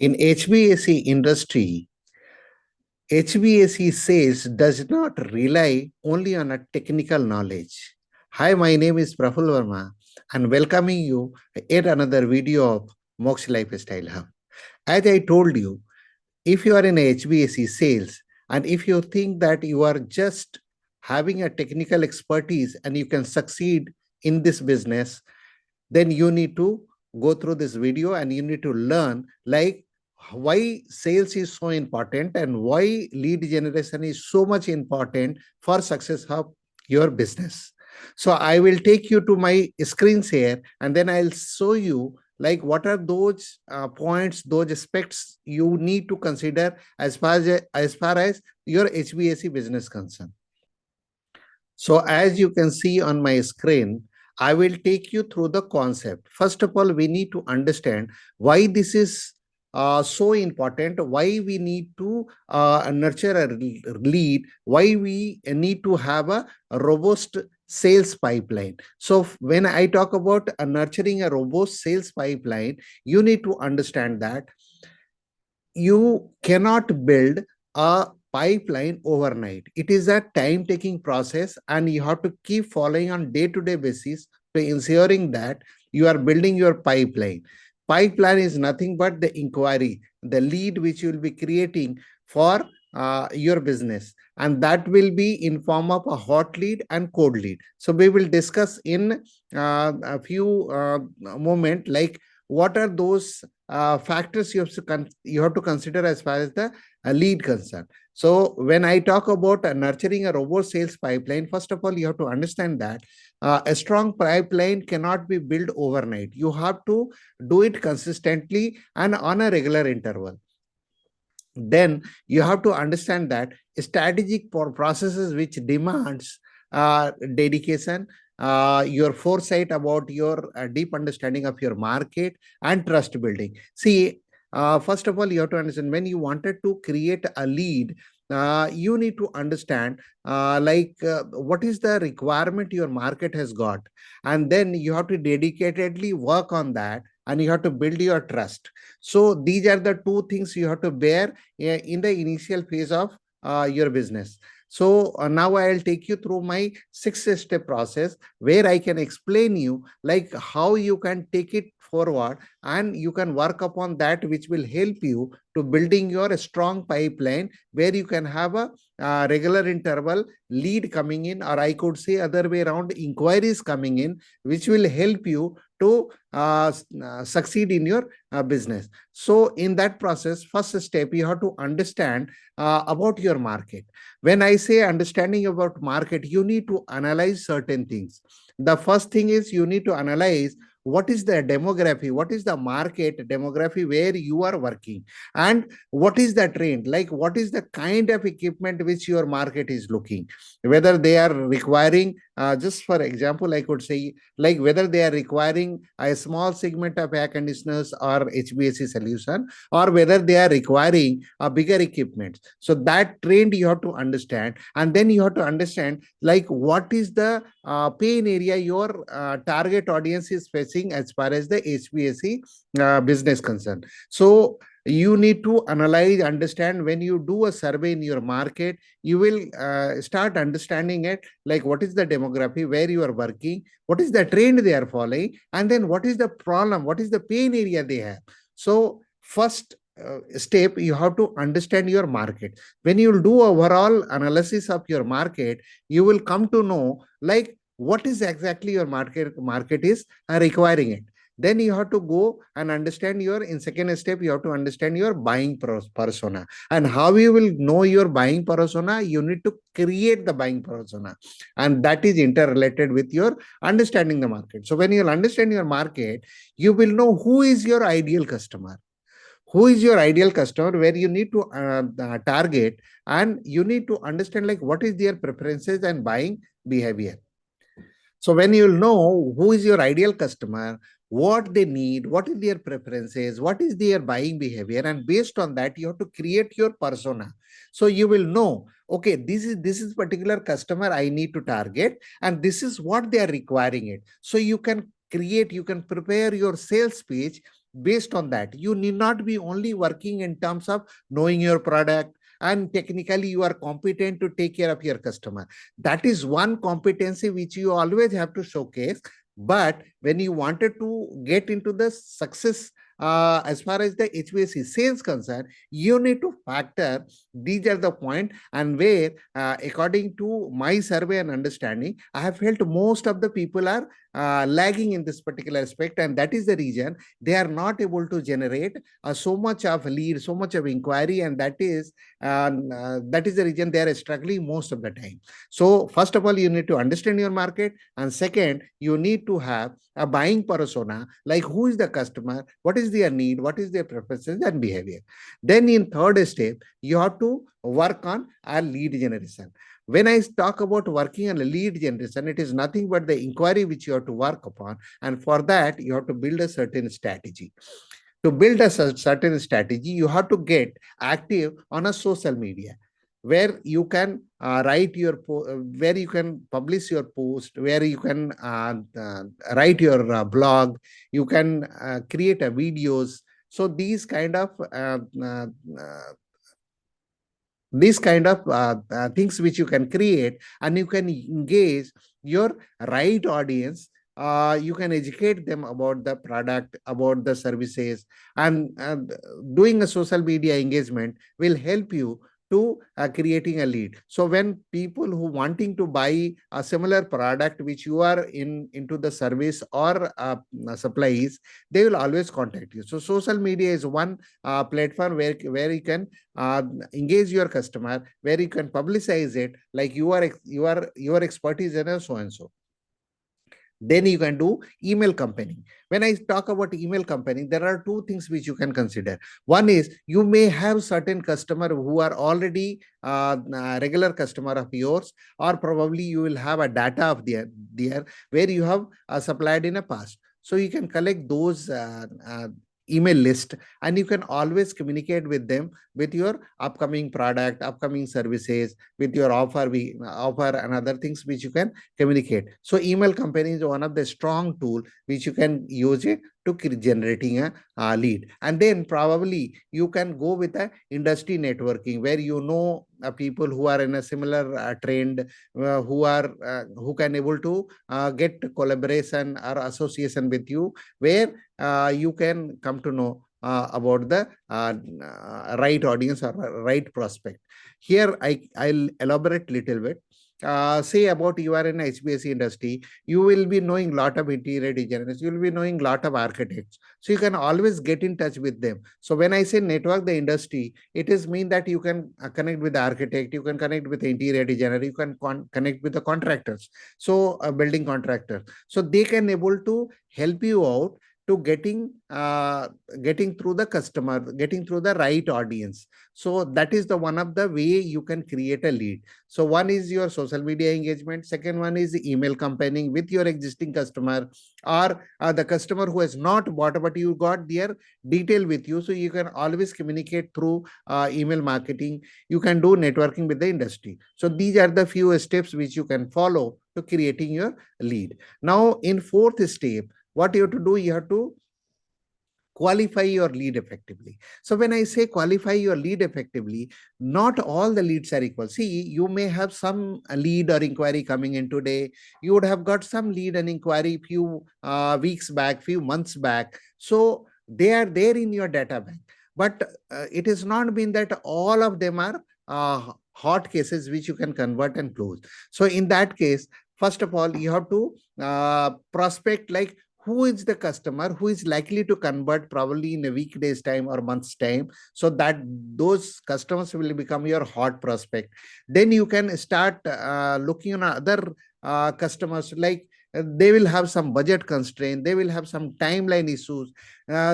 In HVAC industry, HVAC sales does not rely only on a technical knowledge. Hi, my name is Praful Varma and welcoming you yet another video of Mox Lifestyle Hub. As I told you, if you are in HVAC sales and if you think that you are just having a technical expertise and you can succeed in this business, then you need to go through this video and you need to learn like why sales is so important and why lead generation is so much important for success of your business. So I will take you to my screen share and then I'll show you like what are those points, those aspects you need to consider as far as your HVAC business concerned. So as you can see on my screen, I will take you through the concept. First of all, we need to understand why this is so important, why we need to nurture a lead, why we need to have a robust sales pipeline. So when I talk about nurturing a robust sales pipeline, you need to understand that you cannot build a pipeline overnight. It is a time taking process and you have to keep following on day to day basis to ensuring that you are building your pipeline. Pipeline is nothing but the inquiry, the lead which you will be creating for your business, and that will be in form of a hot lead and cold lead. So we will discuss in a few moment like what are those factors you have to consider as far as the lead concern. So when I talk about nurturing a robust sales pipeline, first of all, you have to understand that a strong pipeline cannot be built overnight. You have to do it consistently and on a regular interval. Then you have to understand that strategic processes which demands dedication, your foresight about your deep understanding of your market and trust building. See, first of all, you have to understand when you wanted to create a lead, you need to understand what is the requirement your market has got, and then you have to dedicatedly work on that and you have to build your trust. So these are the two things you have to bear in the initial phase of your business. So now I'll take you through my 6 step process where I can explain you like how you can take it forward and you can work upon that, which will help you to building your strong pipeline where you can have a regular interval lead coming in, or I could say other way around, inquiries coming in, which will help you to succeed in your business. So in that process, first step, you have to understand about your market. When I say understanding about market, you need to analyze certain things. The first thing is you need to analyze what is the demography, what is the market demography where you are working, and what is the trend, like what is the kind of equipment which your market is looking, whether they are requiring just for example, I could say like whether they are requiring a small segment of air conditioners or HVAC solution, or whether they are requiring a bigger equipment. So that trend you have to understand, and then you have to understand like what is the pain area your target audience is facing as far as the HVAC business concerned. So you need to analyze, understand. When you do a survey in your market, you will start understanding it, like what is the demography where you are working, what is the trend they are following, and then what is the problem, what is the pain area they have. So first step, you have to understand your market. When you do overall analysis of your market, you will come to know like what is exactly your market is requiring it. Then you have to go and understand your, in second step, you have to understand your buying persona. And how you will know your buying persona, you need to create the buying persona, and that is interrelated with your understanding the market. So when you understand your market, you will know who is your ideal customer, who is your ideal customer, where you need to target, and you need to understand like what is their preferences and buying behavior. So when you know who is your ideal customer, what they need, what is their preferences, what is their buying behavior, and based on that, you have to create your persona. So you will know, okay, this is particular customer I need to target, and this is what they are requiring it. So you can create, you can prepare your sales page based on that. You need not be only working in terms of knowing your product and technically you are competent to take care of your customer. That is one competency which you always have to showcase. But when you wanted to get into the success as far as the HVAC sales concerned, you need to factor these are the point, and where according to my survey and understanding, I have felt most of the people are lagging in this particular aspect, and that is the reason they are not able to generate so much of lead, so much of inquiry, and that is the reason they are struggling most of the time. So first of all, you need to understand your market, and second, you need to have a buying persona, like who is the customer, what is their need, what is their preferences and behavior. Then in third step, you have to work on a lead generation. When I talk about working on a lead generation, it is nothing but the inquiry which you have to work upon. And for that, you have to build a certain strategy. To build a certain strategy, you have to get active on a social media where you can write your where you can publish your post, where you can write your blog, you can create a videos. So these kind of things which you can create, and you can engage your right audience. You can educate them about the product, about the services, and doing a social media engagement will help you to creating a lead. So when people who wanting to buy a similar product which you are into the service or supplies, they will always contact you. So social media is one platform where you can uh, engage your customer, where you can publicize it like your expertise in so and so. Then you can do email campaigning. When I talk about email campaigning, there are two things which you can consider. One is you may have certain customer who are already regular customer of yours, or probably you will have a data of there where you have supplied in the past. So you can collect those email list, and you can always communicate with them with your upcoming product, upcoming services, with your offer and other things which you can communicate. So email campaign is one of the strong tool which you can use it to generating a lead. And then probably you can go with a industry networking where you know people who are in a similar trend, who can able to get collaboration or association with you, where you can come to know about the right audience or right prospect. Here I'll elaborate little bit. Say about you are in HVAC industry, you will be knowing lot of interior designers, you will be knowing lot of architects. So you can always get in touch with them. So when I say network the industry, it is mean that you can connect with the architect, you can connect with the interior designer, you can connect with the contractors. So a building contractor. So they can able to help you out to getting through the customer, getting through the right audience. So that is the one of the way you can create a lead. So one is your social media engagement, second one is email campaigning with your existing customer, or the customer who has not bought but you got their detail with you. So you can always communicate through email marketing. You can do networking with the industry. So these are the few steps which you can follow to creating your lead. Now in fourth step, what you have to do, you have to qualify your lead effectively. So when I say qualify your lead effectively, not all the leads are equal. See, you may have some lead or inquiry coming in today. You would have got some lead and inquiry few weeks back, few months back. So they are there in your data bank. But it has not been that all of them are hot cases which you can convert and close. So in that case, first of all, you have to prospect like who is the customer who is likely to convert probably in a weekday's time or month's time, so that those customers will become your hot prospect. Then you can start looking on other customers, like they will have some budget constraint, they will have some timeline issues.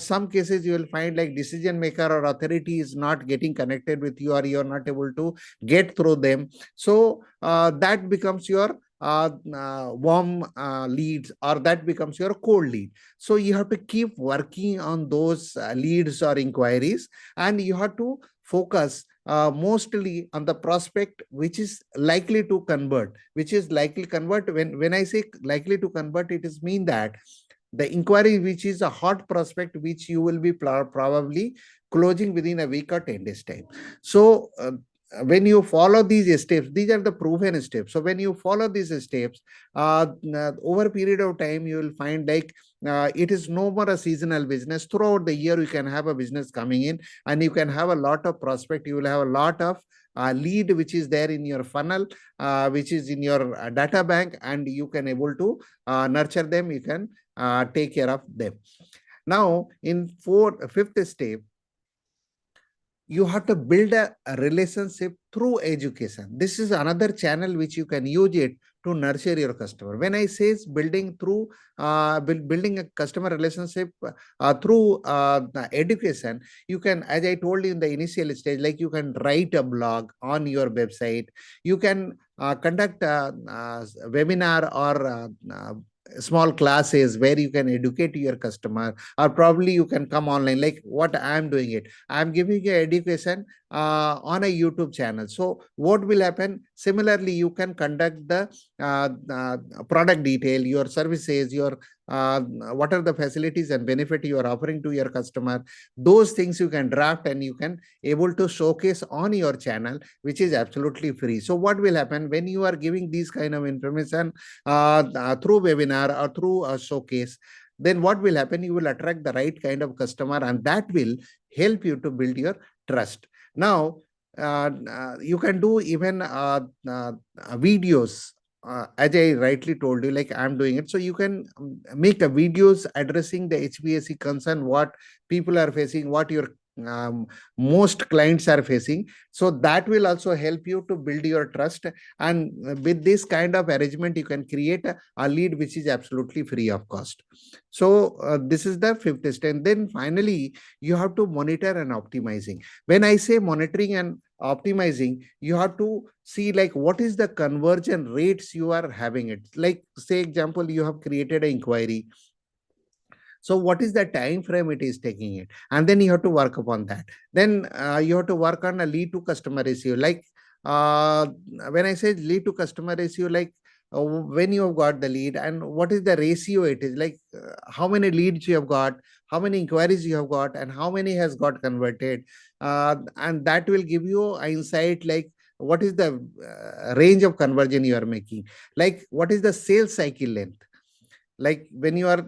Some cases you will find like decision maker or authority is not getting connected with you, or you are not able to get through them. So that becomes your warm leads, or that becomes your cold lead. So you have to keep working on those leads or inquiries, and you have to focus mostly on the prospect which is likely to convert, which is likely convert. When I say likely to convert, it is mean that the inquiry which is a hot prospect, which you will be probably closing within a week or 10 days time. So when you follow these steps, these are the proven steps. So when you follow these steps, over a period of time, you will find like it is no more a seasonal business. Throughout the year, you can have a business coming in, and you can have a lot of prospect. You will have a lot of lead which is there in your funnel, which is in your data bank, and you can able to nurture them. You can take care of them. Now, in fifth step, you have to build a relationship through education. This is another channel which you can use it to nurture your customer. When I say building through building a customer relationship through education, you can, as I told you in the initial stage, like you can write a blog on your website, you can conduct a webinar or small classes where you can educate your customer, or probably you can come online like what I am doing it. I'm giving you education on a YouTube channel. So what will happen? Similarly, you can conduct the product detail, your services, your what are the facilities and benefit you are offering to your customer. Those things you can draft and you can able to showcase on your channel, which is absolutely free. So what will happen when you are giving these kind of information through webinar or through a showcase? Then what will happen? You will attract the right kind of customer, and that will help you to build your trust. Now, you can do even videos, as I rightly told you, like I'm doing it. So you can make a videos addressing the HVAC concern, what people are facing, what your most clients are facing. So that will also help you to build your trust. And with this kind of arrangement, you can create a lead which is absolutely free of cost. So this is the fifth step. And then finally, you have to monitor and optimizing. When I say monitoring and optimizing, you have to see like what is the conversion rates you are having it. Like say example, you have created an inquiry. So what is the time frame it is taking it? And then you have to work upon that. Then you have to work on a lead to customer ratio. Like uh, when I say lead to customer ratio, like when you have got the lead and what is the ratio it is, like how many leads you have got, how many inquiries you have got, and how many has got converted. And that will give you insight like what is the range of conversion you are making, like what is the sales cycle length. Like when you are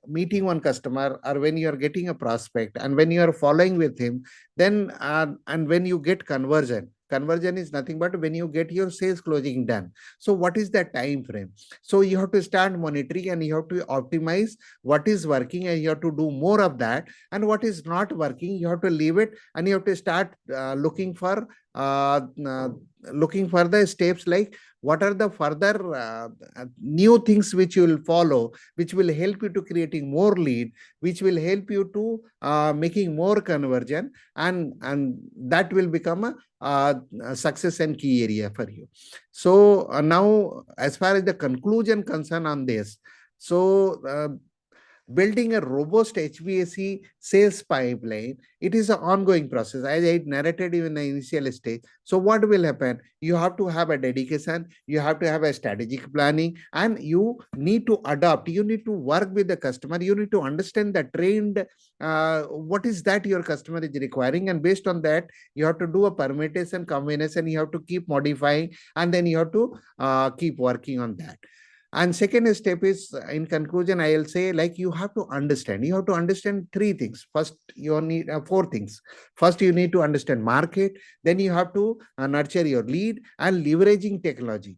meeting one customer, or when you are getting a prospect, and when you are following with him, then and when you get conversion is nothing but when you get your sales closing done. So what is the time frame? So you have to start monitoring, and you have to optimize what is working, and you have to do more of that. And what is not working, you have to leave it, and you have to start uh, uh, looking for the steps, like what are the further new things which you will follow, which will help you to creating more lead, which will help you to making more conversion, and that will become a success and key area for you. So now, as far as the conclusion concern on this, so building a robust HVAC sales pipeline, it is an ongoing process, as I narrated in the initial stage. So what will happen? You have to have a dedication, you have to have a strategic planning, and you need to adopt, you need to work with the customer, you need to understand the trend, what is that your customer is requiring, and based on that, you have to do a permutation, combination, you have to keep modifying, and then you have to keep working on that. And second step is, in conclusion, I'll say, like you have to understand three things. First, you need four things. First, you need to understand market. Then you have to nurture your lead and leveraging technology.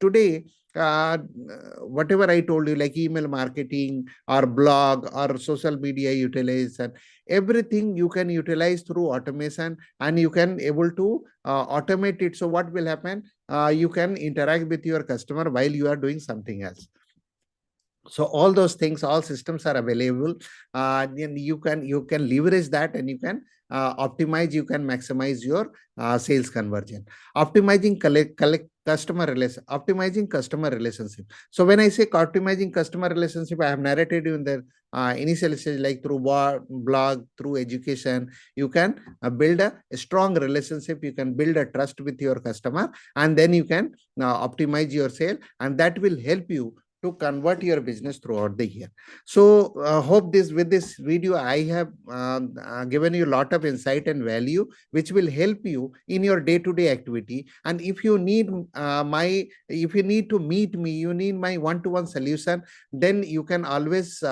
Today, whatever I told you, like email marketing or blog or social media utilization, everything you can utilize through automation, and you can able to automate it. So what will happen? You can interact with your customer while you are doing something else. So all those things, all systems are available. Then you can leverage that, and you can optimize, you can maximize your sales conversion. Optimizing customer relationship. So when I say optimizing customer relationship, I have narrated in the initial stage, like through blog, through education, you can build a strong relationship, you can build a trust with your customer, and then you can optimize your sale, and that will help you to convert your business throughout the year. So hope this with this video I have given you a lot of insight and value which will help you in your day-to-day activity. And if you need if you need to meet me, you need my one-to-one solution, then you can always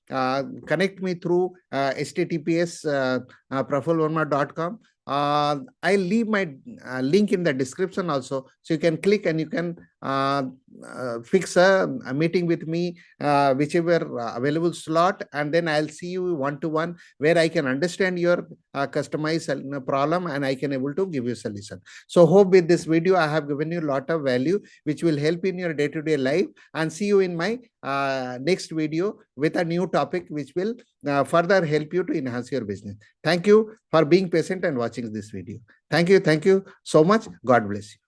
connect me through https prafulvarma.com. I'll leave my link in the description also, so you can click and you can fix a meeting with me, whichever available slot, and then I'll see you one-to-one, where I can understand your customized problem and I can able to give you solution. So hope with this video I have given you a lot of value which will help in your day-to-day life, and see you in my next video with a new topic which will further help you to enhance your business. Thank you for being patient and watching this video. Thank you so much. God bless you.